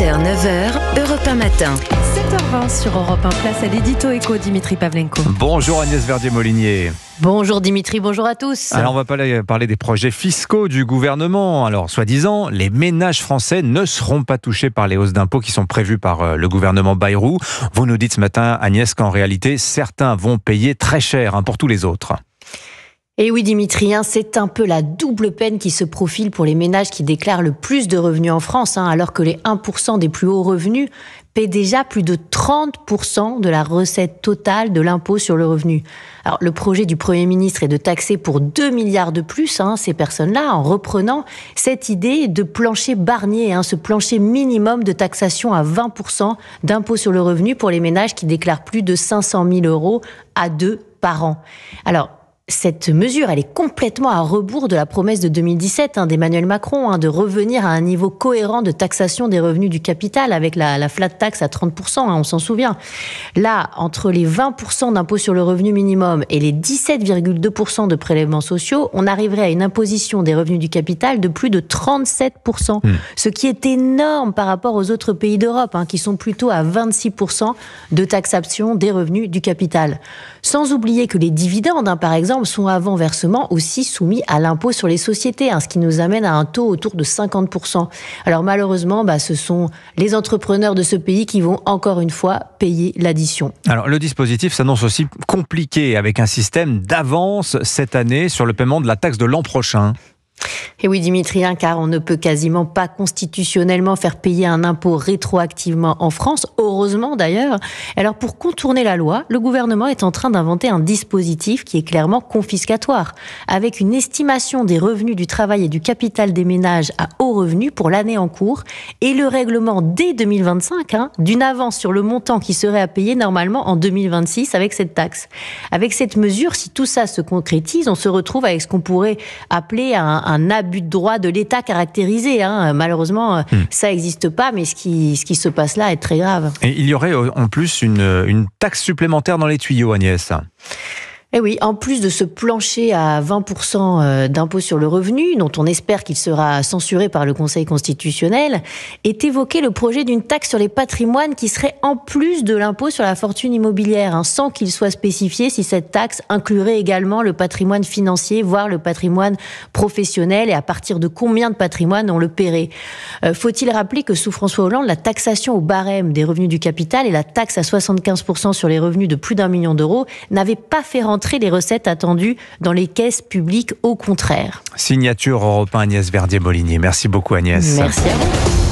7h, 9h, Europe 1 matin. 7h20 sur Europe 1, place à l'édito éco, Dimitri Pavlenko. Bonjour Agnès Verdier-Molinier. Bonjour Dimitri, bonjour à tous. Alors on va parler des projets fiscaux du gouvernement. Alors soi-disant, les ménages français ne seront pas touchés par les hausses d'impôts qui sont prévues par le gouvernement Bayrou. Vous nous dites ce matin, Agnès, qu'en réalité, certains vont payer très cher pour tous les autres. Et oui Dimitri, c'est un peu la double peine qui se profile pour les ménages qui déclarent le plus de revenus en France, alors que les 1% des plus hauts revenus paient déjà plus de 30% de la recette totale de l'impôt sur le revenu. Alors le projet du Premier ministre est de taxer pour 2 milliards de plus ces personnes-là, en reprenant cette idée de plancher Barnier, ce plancher minimum de taxation à 20% d'impôt sur le revenu pour les ménages qui déclarent plus de 500 000 euros à 2 par an. Alors, cette mesure, elle est complètement à rebours de la promesse de 2017 d'Emmanuel Macron, de revenir à un niveau cohérent de taxation des revenus du capital avec la flat tax à 30%, on s'en souvient. Là, entre les 20% d'impôt sur le revenu minimum et les 17,2% de prélèvements sociaux, on arriverait à une imposition des revenus du capital de plus de 37%, ce qui est énorme par rapport aux autres pays d'Europe, qui sont plutôt à 26% de taxation des revenus du capital. Sans oublier que les dividendes, par exemple, sont avant versement aussi soumis à l'impôt sur les sociétés, ce qui nous amène à un taux autour de 50%. Alors malheureusement, ce sont les entrepreneurs de ce pays qui vont encore une fois payer l'addition. Alors le dispositif s'annonce aussi compliqué avec un système d'avance cette année sur le paiement de la taxe de l'an prochain. Et oui Dimitri, car on ne peut quasiment pas constitutionnellement faire payer un impôt rétroactivement en France, heureusement d'ailleurs. Alors pour contourner la loi, le gouvernement est en train d'inventer un dispositif qui est clairement confiscatoire, avec une estimation des revenus du travail et du capital des ménages à haut revenu pour l'année en cours, et le règlement dès 2025 d'une avance sur le montant qui serait à payer normalement en 2026 avec cette taxe. Avec cette mesure, si tout ça se concrétise, on se retrouve avec ce qu'on pourrait appeler un abus de droit de l'État caractérisé. Malheureusement, ça n'existe pas, mais ce qui se passe là est très grave. Et il y aurait en plus une taxe supplémentaire dans les tuyaux, Agnès. Et oui, en plus de ce plancher à 20% d'impôt sur le revenu, dont on espère qu'il sera censuré par le Conseil constitutionnel, est évoqué le projet d'une taxe sur les patrimoines qui serait en plus de l'impôt sur la fortune immobilière, sans qu'il soit spécifié si cette taxe inclurait également le patrimoine financier, voire le patrimoine professionnel, et à partir de combien de patrimoine on le paierait. Faut-il rappeler que sous François Hollande, la taxation au barème des revenus du capital et la taxe à 75% sur les revenus de plus d'1 million d'euros n'avaient pas fait rentrer les recettes attendues dans les caisses publiques, au contraire. Signature Europe 1, Agnès Verdier-Molinier. Merci beaucoup Agnès. Merci à vous.